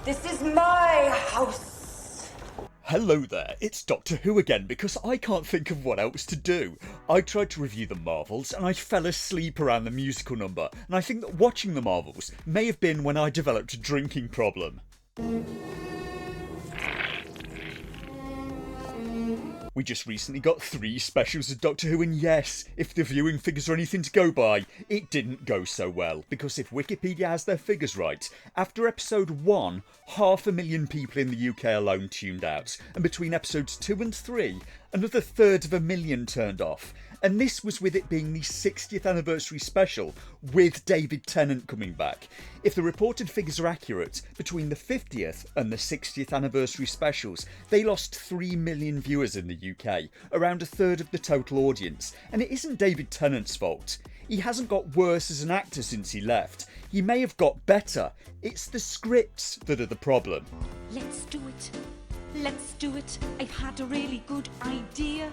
This is my house. Hello there, it's Doctor Who again because I can't think of what else to do. I tried to review the Marvels and I fell asleep around the musical number, and I think that watching the Marvels may have been when I developed a drinking problem. We just recently got 3 specials of Doctor Who, and yes, if the viewing figures are anything to go by, it didn't go so well, because if Wikipedia has their figures right, after episode 1, 500,000 people in the UK alone tuned out, and between episodes 2 and 3, another 1/3 turned off. And this was with it being the 60th anniversary special, with David Tennant coming back. If the reported figures are accurate, between the 50th and the 60th anniversary specials, they lost 3 million viewers in the UK, around 1/3 of the total audience, and it isn't David Tennant's fault. He hasn't got worse as an actor since he left. He may have got better. It's the scripts that are the problem. Let's do it. Let's do it. I've had a really good idea.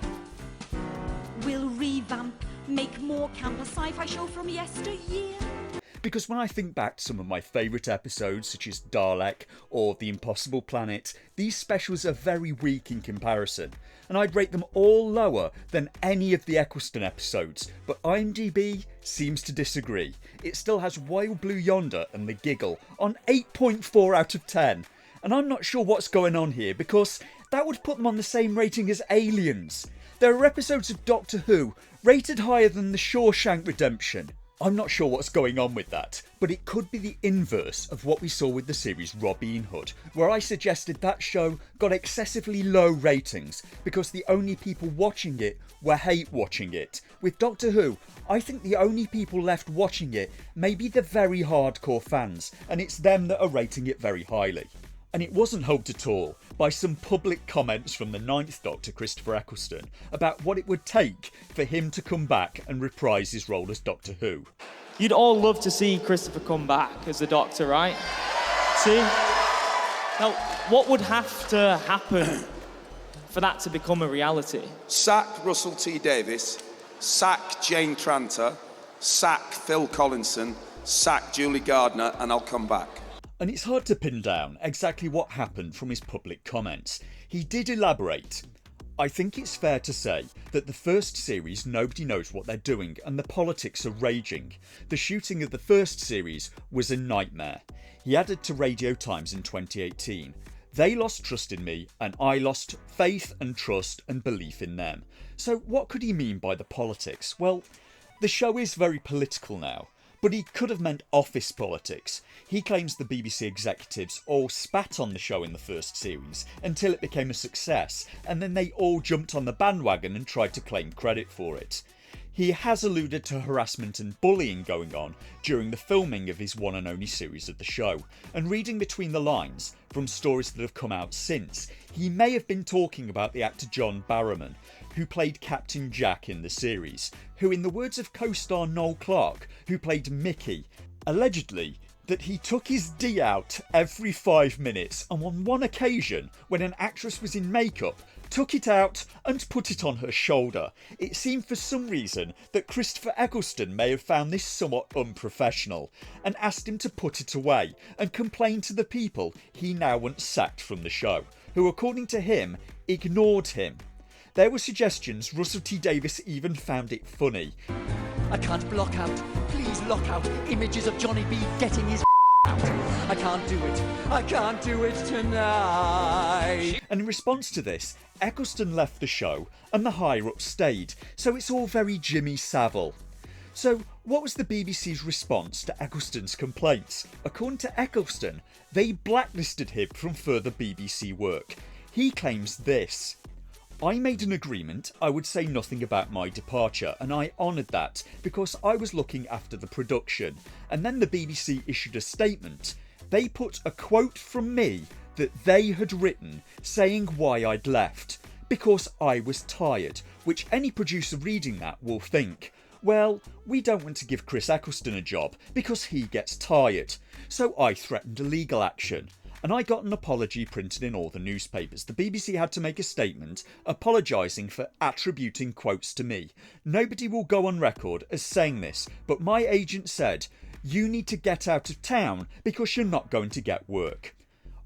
We'll revamp, make more camp a sci-fi show from yesteryear. Because when I think back to some of my favourite episodes, such as Dalek or The Impossible Planet, these specials are very weak in comparison, and I'd rate them all lower than any of the Eccleston episodes, but IMDb seems to disagree. It still has Wild Blue Yonder and The Giggle on 8.4 out of 10, and I'm not sure what's going on here, because that would put them on the same rating as Aliens. There are episodes of Doctor Who rated higher than The Shawshank Redemption. I'm not sure what's going on with that, but it could be the inverse of what we saw with the series Robin Hood, where I suggested that show got excessively low ratings because the only people watching it were hate watching it. With Doctor Who, I think the only people left watching it may be the very hardcore fans, and it's them that are rating it very highly. And it wasn't helped at all by some public comments from the 9th Doctor, Christopher Eccleston, about what it would take for him to come back and reprise his role as Doctor Who. You'd all love to see Christopher come back as the Doctor, right? See? Now, what would have to happen for that to become a reality? Sack Russell T Davies, sack Jane Tranter, sack Phil Collinson, sack Julie Gardner, and I'll come back. And it's hard to pin down exactly what happened from his public comments. He did elaborate. I think it's fair to say that the first series nobody knows what they're doing and the politics are raging. The shooting of the first series was a nightmare. He added to Radio Times in 2018, "They lost trust in me and I lost faith and trust and belief in them." So what could he mean by the politics? Well, the show is very political now. But he could have meant office politics. He claims the BBC executives all spat on the show in the first series until it became a success, and then they all jumped on the bandwagon and tried to claim credit for it. He has alluded to harassment and bullying going on during the filming of his one and only series of the show, and reading between the lines from stories that have come out since, he may have been talking about the actor John Barrowman, who played Captain Jack in the series, who, in the words of co-star Noel Clarke, who played Mickey, allegedly that he took his D out every 5 minutes, and on one occasion, when an actress was in makeup, took it out and put it on her shoulder. It seemed for some reason that Christopher Eccleston may have found this somewhat unprofessional and asked him to put it away and complain to the people he now wants sacked from the show, who, according to him, ignored him. There were suggestions Russell T Davies even found it funny. I can't block out, please lock out images of Johnny B getting his out. I can't do it tonight. And in response to this, Eccleston left the show and the higher-ups stayed, so it's all very Jimmy Savile. So what was the BBC's response to Eccleston's complaints? According to Eccleston, they blacklisted him from further BBC work. He claims this: "I made an agreement I would say nothing about my departure, and I honoured that because I was looking after the production. And then the BBC issued a statement. They put a quote from me that they had written saying why I'd left. Because I was tired, which any producer reading that will think, well, we don't want to give Chris Eccleston a job because he gets tired. So I threatened a legal action. And I got an apology printed in all the newspapers. The BBC had to make a statement apologising for attributing quotes to me. Nobody will go on record as saying this, but my agent said, you need to get out of town because you're not going to get work.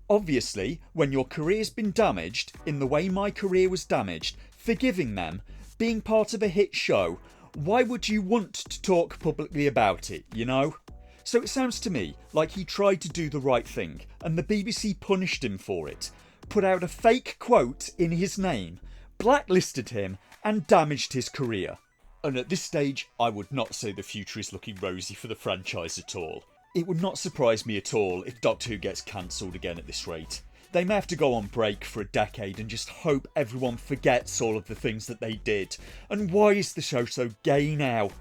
Obviously, when your career's been damaged, in the way my career was damaged, forgiving them, being part of a hit show, why would you want to talk publicly about it, you know? So it sounds to me like he tried to do the right thing, and the BBC punished him for it, put out a fake quote in his name, blacklisted him, and damaged his career. And at this stage, I would not say the future is looking rosy for the franchise at all. It would not surprise me at all if Doctor Who gets cancelled again at this rate. They may have to go on break for a decade and just hope everyone forgets all of the things that they did. And why is the show so gay now?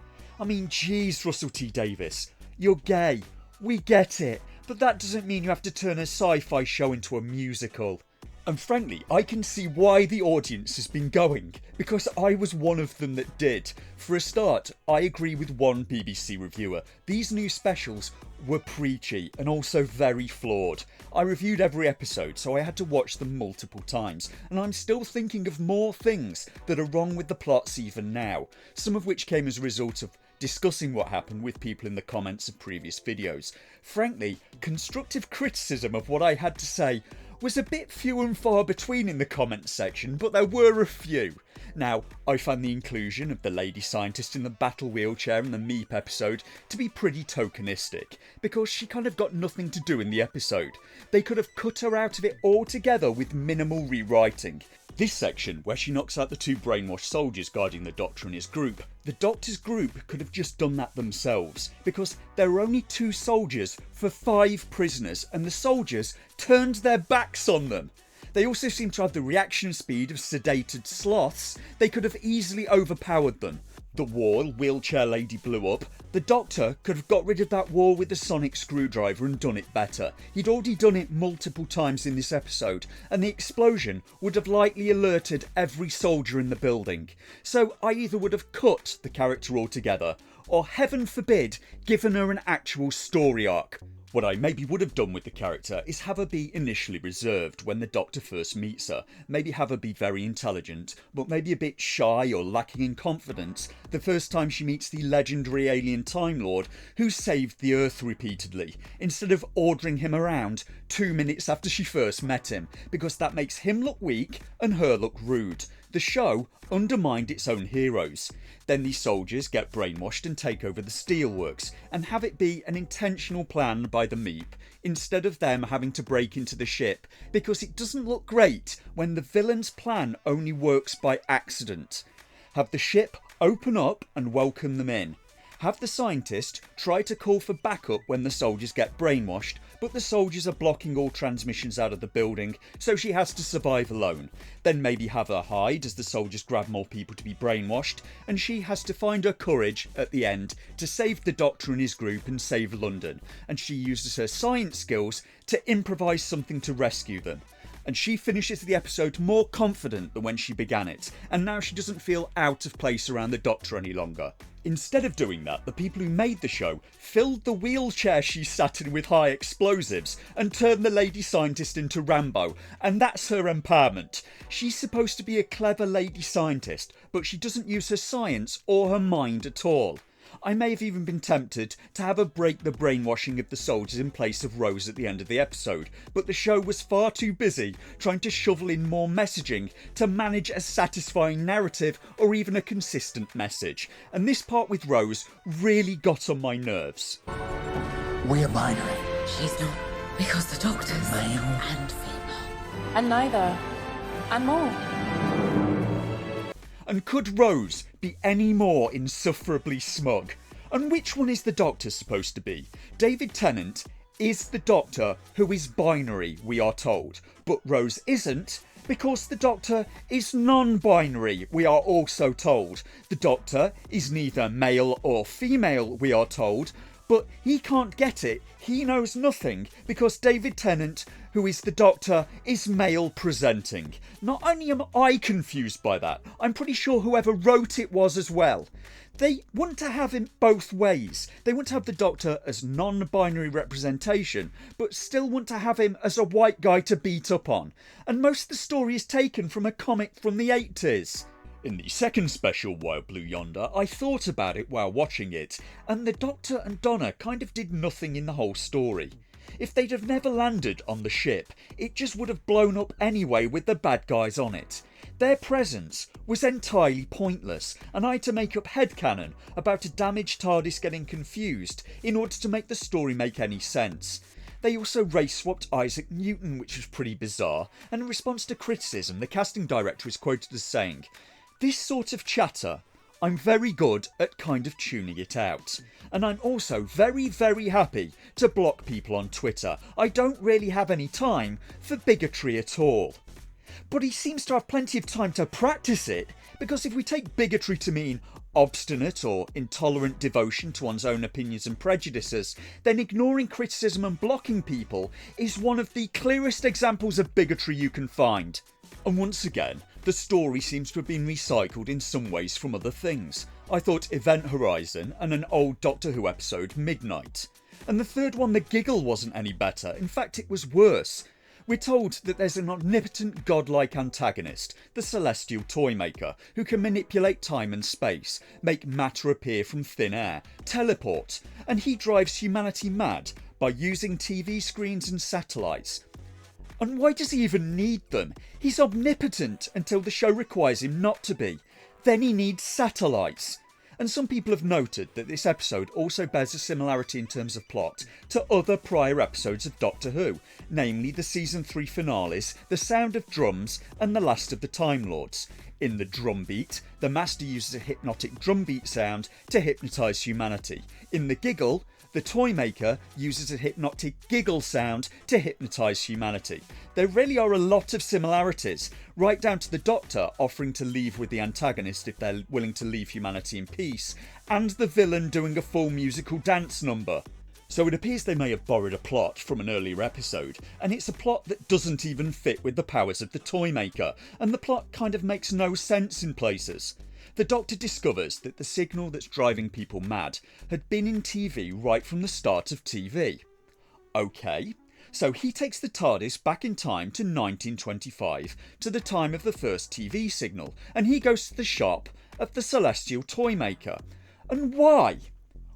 I mean, geez, Russell T Davies, you're gay. We get it. But that doesn't mean you have to turn a sci-fi show into a musical. And frankly, I can see why the audience has been going, because I was one of them that did. For a start, I agree with one BBC reviewer. These new specials were preachy and also very flawed. I reviewed every episode, so I had to watch them multiple times, and I'm still thinking of more things that are wrong with the plots even now, some of which came as a result of discussing what happened with people in the comments of previous videos. Frankly, constructive criticism of what I had to say was a bit few and far between in the comments section, but there were a few. Now, I found the inclusion of the lady scientist in the battle wheelchair in the Meep episode to be pretty tokenistic, because she kind of got nothing to do in the episode. They could have cut her out of it altogether with minimal rewriting. This section, where she knocks out the two brainwashed soldiers guarding the Doctor and his group, the Doctor's group could have just done that themselves, because there were only 2 soldiers for 5 prisoners, and the soldiers turned their backs on them. They also seem to have the reaction speed of sedated sloths. They could have easily overpowered them. The wall wheelchair lady blew up. The Doctor could have got rid of that wall with a sonic screwdriver and done it better. He'd already done it multiple times in this episode, and the explosion would have likely alerted every soldier in the building. So I either would have cut the character altogether, or heaven forbid, given her an actual story arc. What I maybe would have done with the character is have her be initially reserved when the Doctor first meets her, maybe have her be very intelligent, but maybe a bit shy or lacking in confidence the first time she meets the legendary alien Time Lord who saved the Earth repeatedly, instead of ordering him around 2 minutes after she first met him, because that makes him look weak and her look rude. The show undermined its own heroes. Then these soldiers get brainwashed and take over the steelworks, and have it be an intentional plan by the Meep, instead of them having to break into the ship, because it doesn't look great when the villain's plan only works by accident. Have the ship open up and welcome them in. Have the scientist try to call for backup when the soldiers get brainwashed, but the soldiers are blocking all transmissions out of the building, so she has to survive alone. Then maybe have her hide as the soldiers grab more people to be brainwashed, and she has to find her courage at the end to save the Doctor and his group and save London, and she uses her science skills to improvise something to rescue them. And she finishes the episode more confident than when she began it, and now she doesn't feel out of place around the Doctor any longer. Instead of doing that, the people who made the show filled the wheelchair she sat in with high explosives and turned the lady scientist into Rambo, and that's her empowerment. She's supposed to be a clever lady scientist, but she doesn't use her science or her mind at all. I may have even been tempted to have her break the brainwashing of the soldiers in place of Rose at the end of the episode, but the show was far too busy trying to shovel in more messaging to manage a satisfying narrative or even a consistent message, and this part with Rose really got on my nerves. We are binary. She's not, because the Doctor's Male and female. And neither. And more. And could Rose be any more insufferably smug? And which one is the Doctor supposed to be? David Tennant is the Doctor who is binary, we are told, but Rose isn't, because the Doctor is non-binary, we are also told. The Doctor is neither male or female, we are told, but he can't get it. He knows nothing, because David Tennant, who is the Doctor, is male presenting. Not only am I confused by that, I'm pretty sure whoever wrote it was as well. They want to have him both ways. They want to have the Doctor as non-binary representation, but still want to have him as a white guy to beat up on. And most of the story is taken from a comic from the 80s. In the second special, Wild Blue Yonder, I thought about it while watching it, and the Doctor and Donna kind of did nothing in the whole story. If they'd have never landed on the ship, it just would have blown up anyway with the bad guys on it. Their presence was entirely pointless, and I had to make up headcanon about a damaged TARDIS getting confused in order to make the story make any sense. They also race-swapped Isaac Newton, which was pretty bizarre, and in response to criticism, the casting director is quoted as saying, "This sort of chatter, I'm very good at kind of tuning it out. And I'm also very, very happy to block people on Twitter. I don't really have any time for bigotry at all." But he seems to have plenty of time to practice it, because if we take bigotry to mean obstinate or intolerant devotion to one's own opinions and prejudices, then ignoring criticism and blocking people is one of the clearest examples of bigotry you can find. And once again, the story seems to have been recycled in some ways from other things. I thought Event Horizon and an old Doctor Who episode, Midnight. And the third one, The Giggle, wasn't any better. In fact, it was worse. We're told that there's an omnipotent godlike antagonist, the Celestial Toymaker, who can manipulate time and space, make matter appear from thin air, teleport, and he drives humanity mad by using TV screens and satellites. And why does he even need them? He's omnipotent until the show requires him not to be. Then he needs satellites. And some people have noted that this episode also bears a similarity in terms of plot to other prior episodes of Doctor Who, namely the season 3 finales, The Sound of Drums and The Last of the Time Lords. In the drum beat, the Master uses a hypnotic drum beat sound to hypnotise humanity. In the Giggle, the Toymaker uses a hypnotic giggle sound to hypnotise humanity. There really are a lot of similarities, right down to the Doctor offering to leave with the antagonist if they're willing to leave humanity in peace, and the villain doing a full musical dance number. So it appears they may have borrowed a plot from an earlier episode, and it's a plot that doesn't even fit with the powers of the Toymaker, and the plot kind of makes no sense in places. The Doctor discovers that the signal that's driving people mad had been in TV right from the start of TV. Okay, so he takes the TARDIS back in time to 1925, to the time of the first TV signal, and he goes to the shop of the Celestial Toymaker. And why?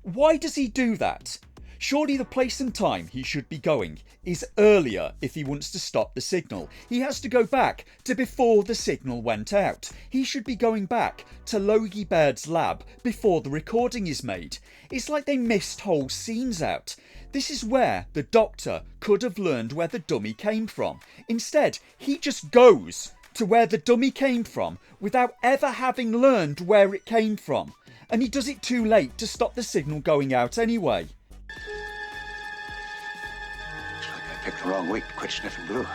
Why does he do that? Surely the place and time he should be going is earlier if he wants to stop the signal. He has to go back to before the signal went out. He should be going back to Logie Baird's lab before the recording is made. It's like they missed whole scenes out. This is where the Doctor could have learned where the dummy came from. Instead, he just goes to where the dummy came from without ever having learned where it came from. And he does it too late to stop the signal going out anyway. Picked the wrong week to quit sniffing glue.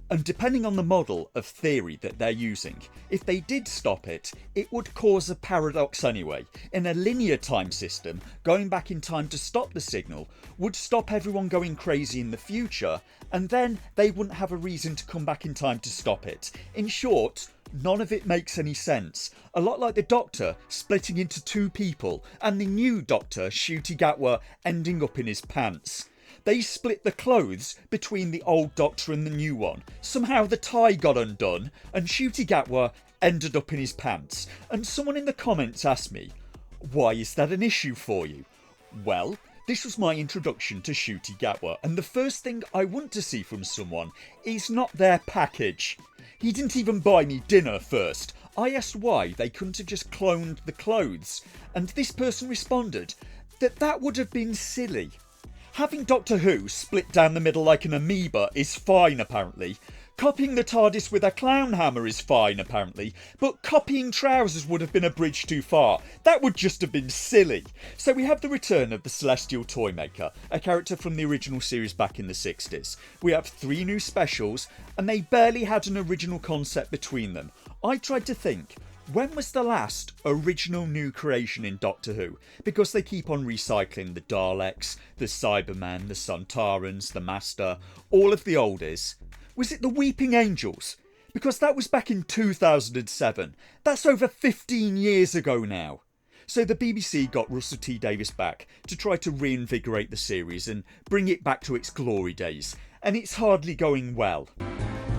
And depending on the model of theory that they're using, if they did stop it, it would cause a paradox anyway. In a linear time system, going back in time to stop the signal would stop everyone going crazy in the future, and then they wouldn't have a reason to come back in time to stop it. In short, none of it makes any sense. A lot like the Doctor splitting into two people, and the new Doctor, Ncuti Gatwa, ending up in his pants. They split the clothes between the old Doctor and the new one. Somehow the tie got undone, and Ncuti Gatwa ended up in his pants. And someone in the comments asked me, why is that an issue for you? Well, this was my introduction to Ncuti Gatwa, and the first thing I want to see from someone is not their package. He didn't even buy me dinner first. I asked why they couldn't have just cloned the clothes, and this person responded that that would have been silly. Having Doctor Who split down the middle like an amoeba is fine apparently. Copying the TARDIS with a clown hammer is fine apparently, but copying trousers would have been a bridge too far. That would just have been silly. So we have the return of the Celestial Toymaker, a character from the original series back in the 60s. We have 3 new specials, and they barely had an original concept between them. I tried to think, when was the last original new creation in Doctor Who? Because they keep on recycling the Daleks, the Cybermen, the Sontarans, the Master, all of the oldies. Was it the Weeping Angels? Because that was back in 2007. That's over 15 years ago now. So the BBC got Russell T Davies back to try to reinvigorate the series and bring it back to its glory days. And it's hardly going well.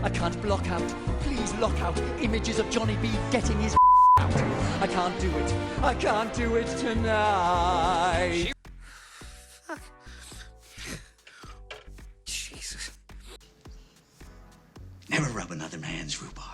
I can't block out, please lock out images of Johnny B getting his out. I can't do it. I can't do it tonight. Jesus. Never rub another man's rhubarb.